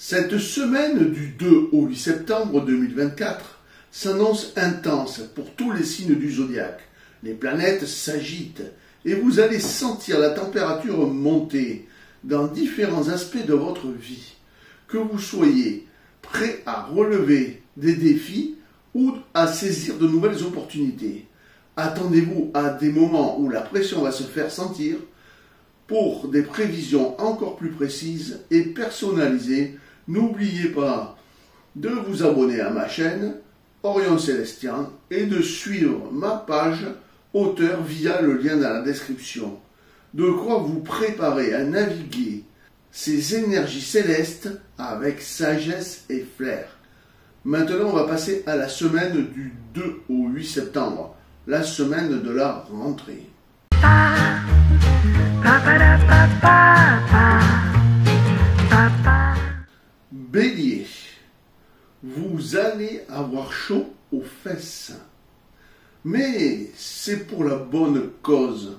Cette semaine du 2 au 8 septembre 2024 s'annonce intense pour tous les signes du zodiaque. Les planètes s'agitent et vous allez sentir la température monter dans différents aspects de votre vie. Que vous soyez prêt à relever des défis ou à saisir de nouvelles opportunités. Attendez-vous à des moments où la pression va se faire sentir pour des prévisions encore plus précises et personnalisées. N'oubliez pas de vous abonner à ma chaîne Orion Célestien et de suivre ma page auteur via le lien dans la description. De quoi vous préparer à naviguer ces énergies célestes avec sagesse et flair. Maintenant, on va passer à la semaine du 2 au 8 septembre, la semaine de la rentrée. Bélier, vous allez avoir chaud aux fesses, mais c'est pour la bonne cause.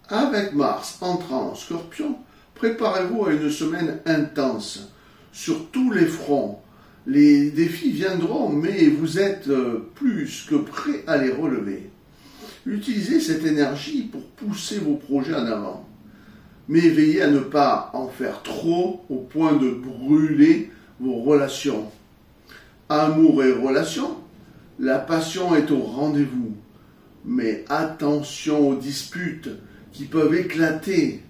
Avec Mars entrant en Scorpion, préparez-vous à une semaine intense sur tous les fronts. Les défis viendront, mais vous êtes plus que prêt à les relever. Utilisez cette énergie pour pousser vos projets en avant. Mais veillez à ne pas en faire trop au point de brûler vos relations. Amour et relations, la passion est au rendez-vous. Mais attention aux disputes qui peuvent éclater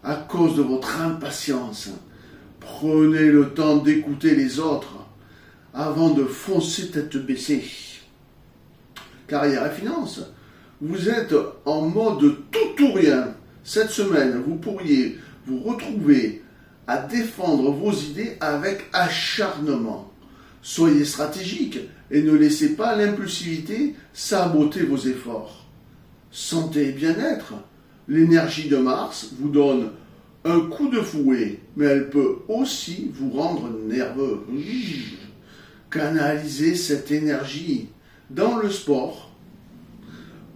à cause de votre impatience. Prenez le temps d'écouter les autres avant de foncer tête baissée. Carrière et finances, vous êtes en mode tout ou rien. Cette semaine, vous pourriez vous retrouver à défendre vos idées avec acharnement. Soyez stratégique et ne laissez pas l'impulsivité saboter vos efforts. Santé et bien-être, l'énergie de Mars vous donne un coup de fouet, mais elle peut aussi vous rendre nerveux. Canalisez cette énergie dans le sport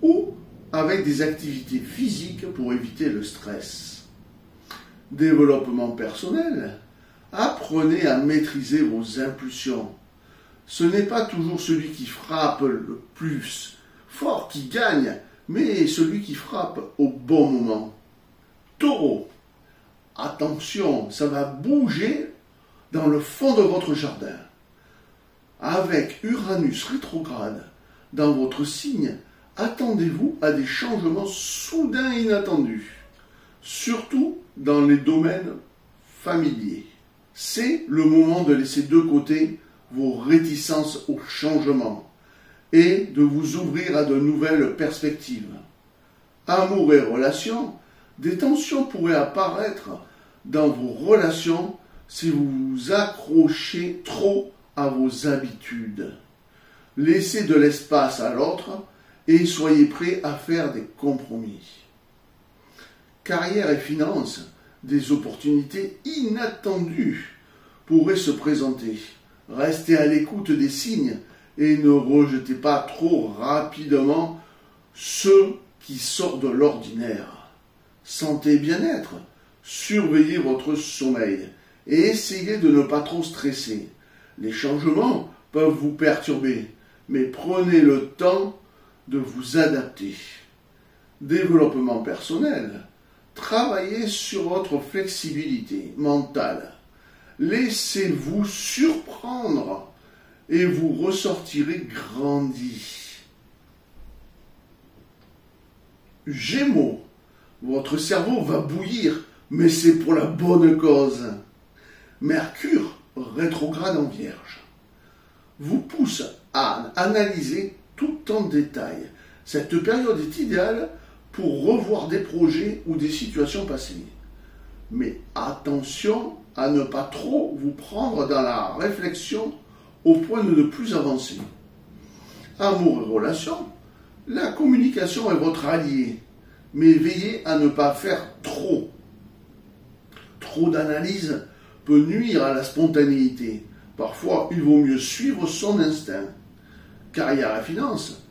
ou avec des activités physiques pour éviter le stress. Développement personnel, apprenez à maîtriser vos impulsions. Ce n'est pas toujours celui qui frappe le plus fort qui gagne, mais celui qui frappe au bon moment. Taureau, attention, ça va bouger dans le fond de votre jardin. Avec Uranus rétrograde dans votre signe, attendez-vous à des changements soudains et inattendus, surtout dans les domaines familiers. C'est le moment de laisser de côté vos réticences au changement et de vous ouvrir à de nouvelles perspectives. Amour et relations, des tensions pourraient apparaître dans vos relations si vous vous accrochez trop à vos habitudes. Laissez de l'espace à l'autre et soyez prêts à faire des compromis. Carrière et finances, des opportunités inattendues pourraient se présenter. Restez à l'écoute des signes et ne rejetez pas trop rapidement ceux qui sortent de l'ordinaire. Santé et bien-être, surveillez votre sommeil et essayez de ne pas trop stresser. Les changements peuvent vous perturber, mais prenez le temps de vous adapter. Développement personnel, travaillez sur votre flexibilité mentale. Laissez-vous surprendre et vous ressortirez grandi. Gémeaux, votre cerveau va bouillir, mais c'est pour la bonne cause. Mercure rétrograde en Vierge vous pousse à analyser tout en détail. Cette période est idéale pour revoir des projets ou des situations passées. Mais attention à ne pas trop vous prendre dans la réflexion au point de ne plus avancer. Amour et relations, la communication est votre allié, mais veillez à ne pas faire trop. Trop d'analyse peut nuire à la spontanéité. Parfois, il vaut mieux suivre son instinct. Carrière et finances,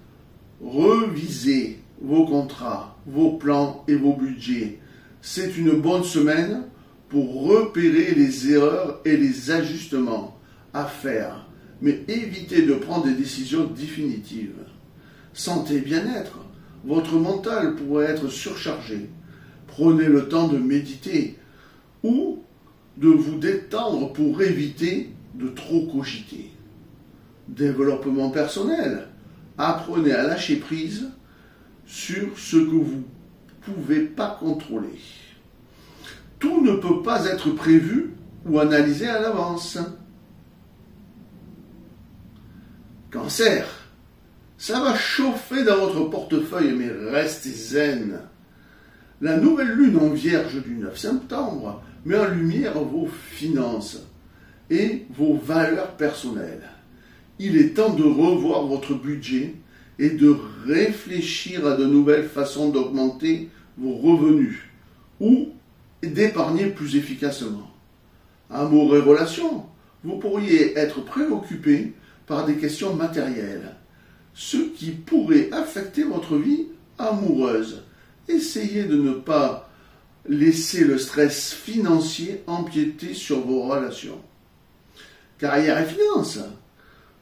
revisez vos contrats, vos plans et vos budgets. C'est une bonne semaine pour repérer les erreurs et les ajustements à faire, mais évitez de prendre des décisions définitives. Santé et bien-être, votre mental pourrait être surchargé. Prenez le temps de méditer ou de vous détendre pour éviter de trop cogiter. Développement personnel, apprenez à lâcher prise sur ce que vous ne pouvez pas contrôler. Tout ne peut pas être prévu ou analysé à l'avance. Cancer, ça va chauffer dans votre portefeuille, mais restez zen. La nouvelle lune en Vierge du 9 septembre met en lumière vos finances et vos valeurs personnelles. Il est temps de revoir votre budget et de réfléchir à de nouvelles façons d'augmenter vos revenus ou d'épargner plus efficacement. Amour et relations, vous pourriez être préoccupé par des questions matérielles, ce qui pourrait affecter votre vie amoureuse. Essayez de ne pas laisser le stress financier empiéter sur vos relations. Carrière et finances,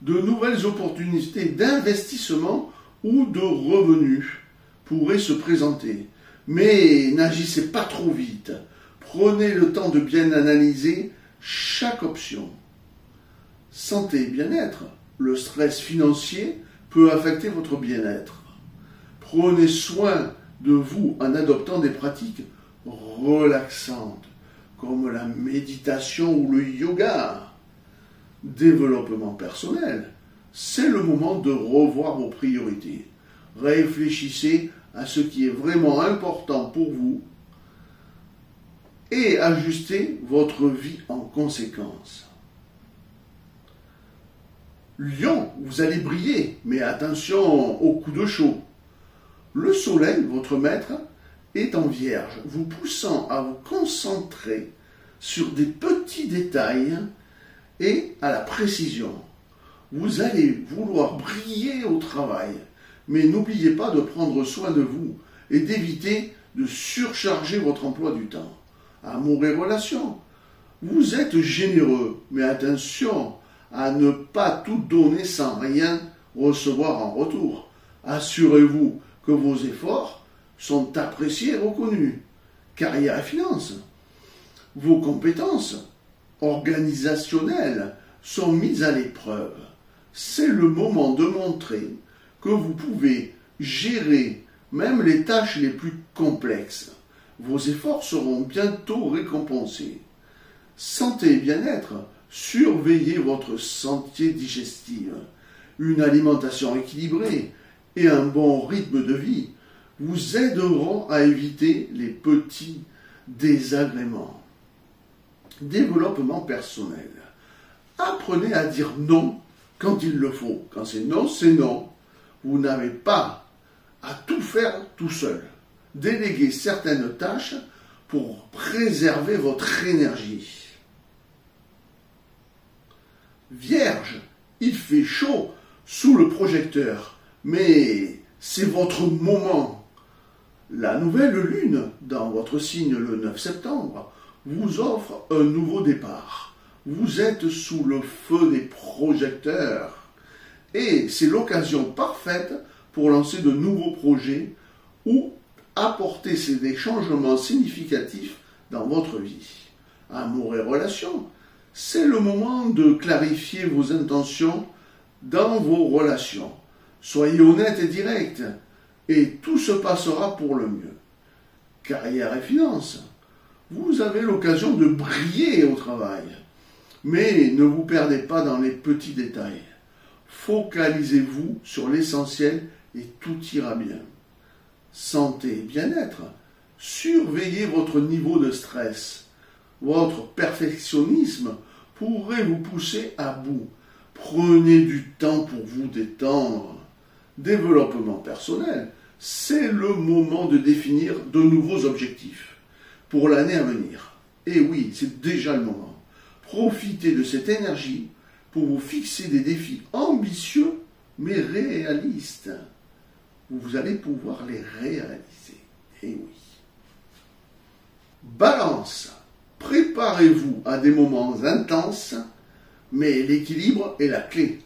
de nouvelles opportunités d'investissement ou de revenus pourraient se présenter. Mais n'agissez pas trop vite. Prenez le temps de bien analyser chaque option. Santé et bien-être, le stress financier peut affecter votre bien-être. Prenez soin de vous en adoptant des pratiques relaxantes, comme la méditation ou le yoga. Développement personnel, c'est le moment de revoir vos priorités. Réfléchissez à ce qui est vraiment important pour vous et ajustez votre vie en conséquence. Lion, vous allez briller, mais attention aux coups de chaud. Le soleil, votre maître, est en Vierge, vous poussant à vous concentrer sur des petits détails et à la précision. Vous allez vouloir briller au travail, mais n'oubliez pas de prendre soin de vous et d'éviter de surcharger votre emploi du temps. Amour et relations, vous êtes généreux, mais attention à ne pas tout donner sans rien recevoir en retour. Assurez-vous que vos efforts sont appréciés et reconnus. Carrière et finances, vos compétences organisationnelles sont mises à l'épreuve. C'est le moment de montrer que vous pouvez gérer même les tâches les plus complexes. Vos efforts seront bientôt récompensés. Santé et bien-être, surveillez votre santé digestive. Une alimentation équilibrée et un bon rythme de vie vous aideront à éviter les petits désagréments. Développement personnel. Apprenez à dire non quand il le faut. Quand c'est non, c'est non. Vous n'avez pas à tout faire tout seul. Déléguez certaines tâches pour préserver votre énergie. Vierge, il fait chaud sous le projecteur, mais c'est votre moment. La nouvelle lune dans votre signe le 9 septembre vous offre un nouveau départ. Vous êtes sous le feu des projecteurs et c'est l'occasion parfaite pour lancer de nouveaux projets ou apporter des changements significatifs dans votre vie. Amour et relations, c'est le moment de clarifier vos intentions dans vos relations. Soyez honnête et direct et tout se passera pour le mieux. Carrière et finances, vous avez l'occasion de briller au travail. Mais ne vous perdez pas dans les petits détails. Focalisez-vous sur l'essentiel et tout ira bien. Santé et bien-être, surveillez votre niveau de stress. Votre perfectionnisme pourrait vous pousser à bout. Prenez du temps pour vous détendre. Développement personnel, c'est le moment de définir de nouveaux objectifs pour l'année à venir. Et oui, c'est déjà le moment. Profitez de cette énergie pour vous fixer des défis ambitieux mais réalistes. Vous allez pouvoir les réaliser. Et oui. Balance. Préparez-vous à des moments intenses, mais l'équilibre est la clé.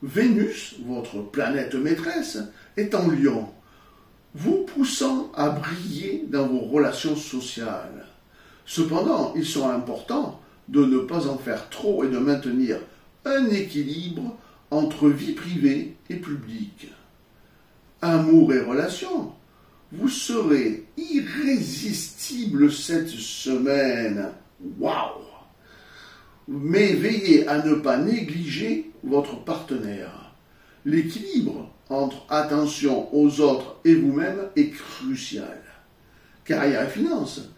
Vénus, votre planète maîtresse, est en Lion, vous poussant à briller dans vos relations sociales. Cependant, il sera important de ne pas en faire trop et de maintenir un équilibre entre vie privée et publique. Amour et relations, vous serez irrésistible cette semaine. Waouh! Mais veillez à ne pas négliger votre partenaire. L'équilibre entre attention aux autres et vous-même est crucial. Carrière et finances,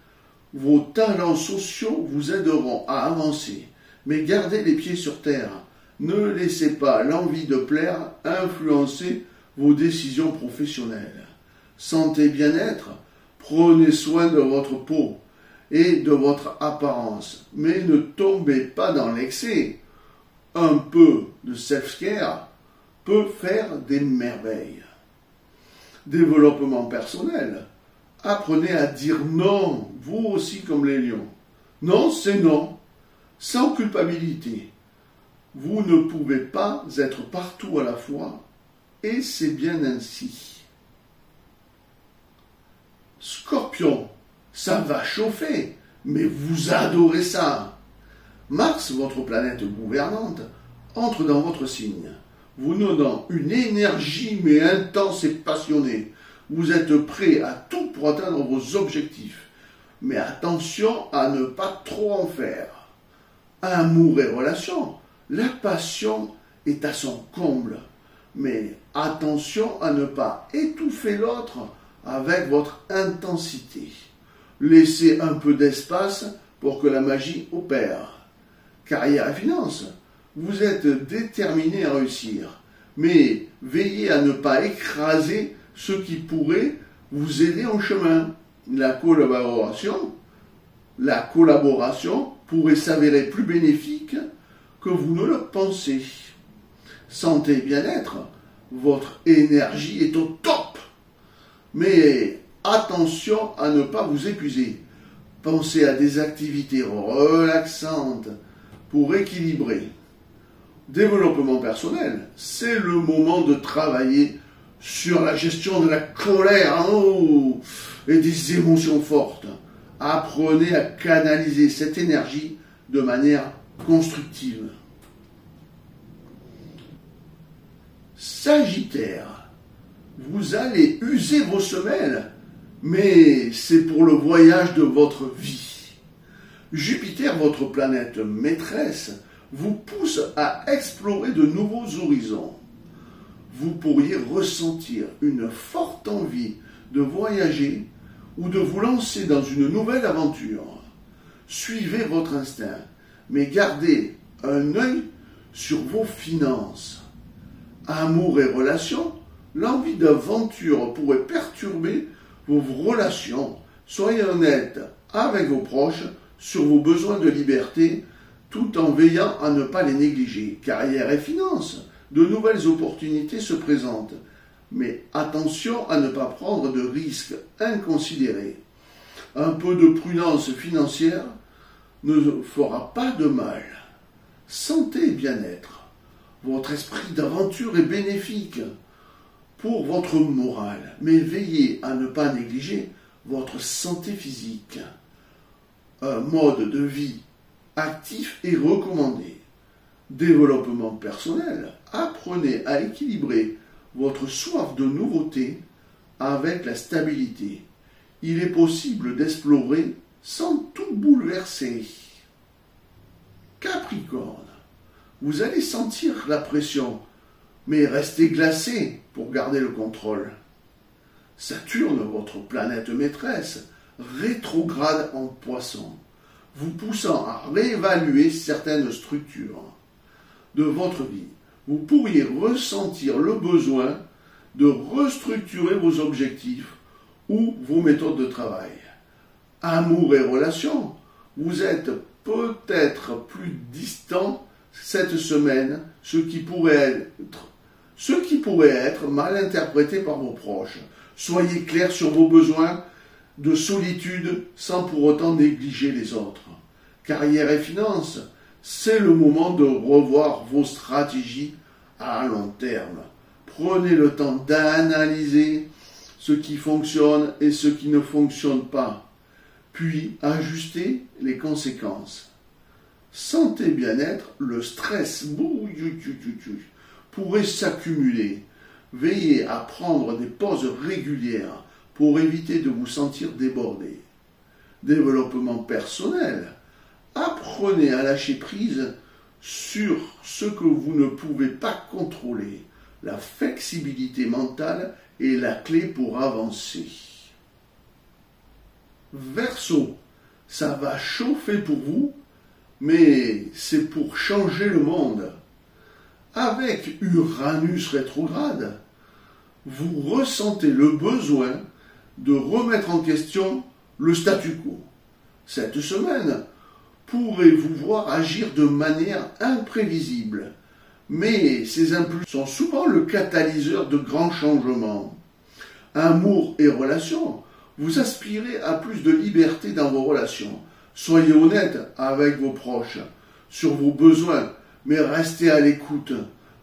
vos talents sociaux vous aideront à avancer, mais gardez les pieds sur terre. Ne laissez pas l'envie de plaire influencer vos décisions professionnelles. Santé et bien-être, prenez soin de votre peau et de votre apparence, mais ne tombez pas dans l'excès. Un peu de self-care peut faire des merveilles. Développement personnel, apprenez à dire non, vous aussi comme les lions. Non, c'est non, sans culpabilité. Vous ne pouvez pas être partout à la fois, et c'est bien ainsi. Scorpion, ça va chauffer, mais vous adorez ça. Mars, votre planète gouvernante, entre dans votre signe, vous donnant une énergie mais intense et passionnée. Vous êtes prêt à tout pour atteindre vos objectifs, mais attention à ne pas trop en faire. Amour et relations, la passion est à son comble, mais attention à ne pas étouffer l'autre avec votre intensité. Laissez un peu d'espace pour que la magie opère. Carrière et finances, vous êtes déterminé à réussir, mais veillez à ne pas écraser ce qui pourrait vous aider en chemin. La collaboration pourrait s'avérer plus bénéfique que vous ne le pensez. Santé et bien-être, votre énergie est au top. Mais attention à ne pas vous épuiser. Pensez à des activités relaxantes pour équilibrer. Développement personnel, c'est le moment de travailler sur la gestion de la colère et des émotions fortes. Apprenez à canaliser cette énergie de manière constructive. Sagittaire, vous allez user vos semelles, mais c'est pour le voyage de votre vie. Jupiter, votre planète maîtresse, vous pousse à explorer de nouveaux horizons. Vous pourriez ressentir une forte envie de voyager ou de vous lancer dans une nouvelle aventure. Suivez votre instinct, mais gardez un œil sur vos finances. Amour et relations, l'envie d'aventure pourrait perturber vos relations. Soyez honnête avec vos proches sur vos besoins de liberté, tout en veillant à ne pas les négliger. Carrière et finances, de nouvelles opportunités se présentent, mais attention à ne pas prendre de risques inconsidérés. Un peu de prudence financière ne fera pas de mal. Santé et bien-être, votre esprit d'aventure est bénéfique pour votre morale, mais veillez à ne pas négliger votre santé physique. Un mode de vie actif est recommandé. Développement personnel, apprenez à équilibrer votre soif de nouveauté avec la stabilité. Il est possible d'explorer sans tout bouleverser. Capricorne, vous allez sentir la pression, mais restez glacé pour garder le contrôle. Saturne, votre planète maîtresse, rétrograde en Poisson, vous poussant à réévaluer certaines structures de votre vie. Vous pourriez ressentir le besoin de restructurer vos objectifs ou vos méthodes de travail. Amour et relations, vous êtes peut-être plus distant cette semaine, ce qui pourrait être mal interprété par vos proches. Soyez clair sur vos besoins de solitude sans pour autant négliger les autres. Carrière et finances, c'est le moment de revoir vos stratégies à long terme. Prenez le temps d'analyser ce qui fonctionne et ce qui ne fonctionne pas, puis ajustez les conséquences. Santé bien-être, le stress pourrait s'accumuler. Veillez à prendre des pauses régulières pour éviter de vous sentir débordé. Développement personnel, apprenez à lâcher prise sur ce que vous ne pouvez pas contrôler. La flexibilité mentale est la clé pour avancer. Verseau, ça va chauffer pour vous, mais c'est pour changer le monde. Avec Uranus rétrograde, vous ressentez le besoin de remettre en question le statu quo. Cette semaine pourrait vous voir agir de manière imprévisible, mais ces impulsions sont souvent le catalyseur de grands changements. Amour et relations, vous aspirez à plus de liberté dans vos relations. Soyez honnête avec vos proches sur vos besoins, mais restez à l'écoute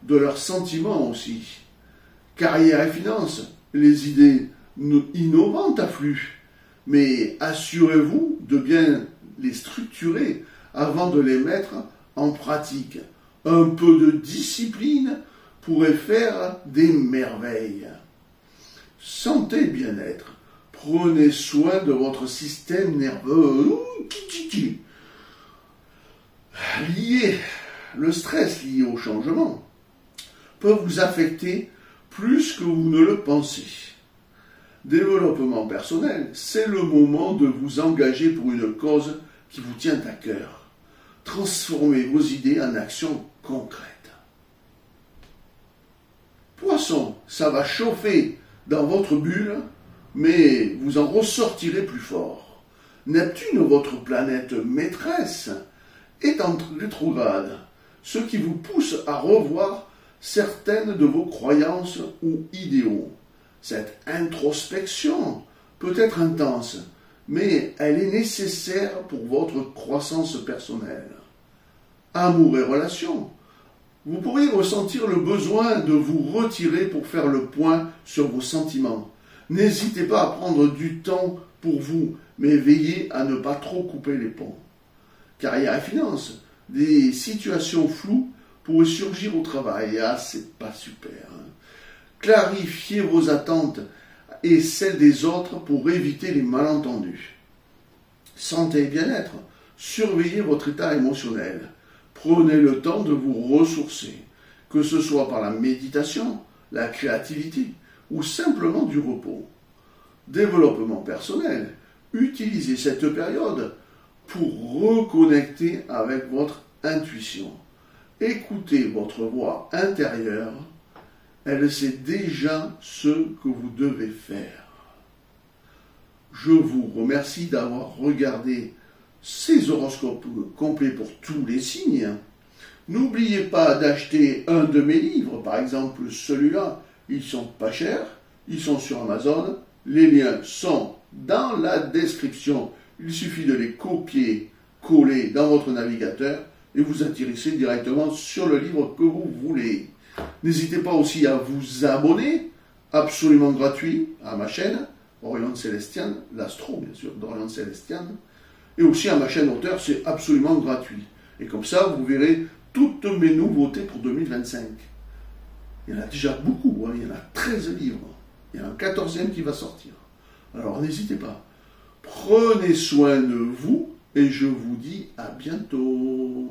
de leurs sentiments aussi. Carrière et finances, les idées innovantes affluent, mais assurez-vous de bien les structurer avant de les mettre en pratique. Un peu de discipline pourrait faire des merveilles. Santé et bien-être. Prenez soin de votre système nerveux. Le stress lié au changement peut vous affecter plus que vous ne le pensez. Développement personnel, c'est le moment de vous engager pour une cause qui vous tient à cœur. Transformez vos idées en actions concrètes. Poisson, ça va chauffer dans votre bulle, mais vous en ressortirez plus fort. Neptune, votre planète maîtresse, est en rétrograde, ce qui vous pousse à revoir certaines de vos croyances ou idéaux. Cette introspection peut être intense, mais elle est nécessaire pour votre croissance personnelle. Amour et relations. Vous pourriez ressentir le besoin de vous retirer pour faire le point sur vos sentiments. N'hésitez pas à prendre du temps pour vous, mais veillez à ne pas trop couper les ponts. Carrière et finances. Des situations floues pourraient surgir au travail. Ah, c'est pas super. Clarifiez vos attentes et celles des autres pour éviter les malentendus. Santé et bien-être. Surveillez votre état émotionnel. Prenez le temps de vous ressourcer, que ce soit par la méditation, la créativité ou simplement du repos. Développement personnel. Utilisez cette période pour reconnecter avec votre intuition. Écoutez votre voix intérieure. Elle sait déjà ce que vous devez faire. Je vous remercie d'avoir regardé ces horoscopes complets pour tous les signes. N'oubliez pas d'acheter un de mes livres, par exemple celui-là. Ils sont pas chers, ils sont sur Amazon. Les liens sont dans la description. Il suffit de les copier, coller dans votre navigateur et vous atterrissez directement sur le livre que vous voulez. N'hésitez pas aussi à vous abonner, absolument gratuit, à ma chaîne, Orion Célestiane, l'astro bien sûr, d'Orion Célestiane, et aussi à ma chaîne auteur, c'est absolument gratuit. Et comme ça, vous verrez toutes mes nouveautés pour 2025. Il y en a déjà beaucoup, hein, il y en a 13 livres. Il y en a un 14e qui va sortir. Alors n'hésitez pas. Prenez soin de vous et je vous dis à bientôt.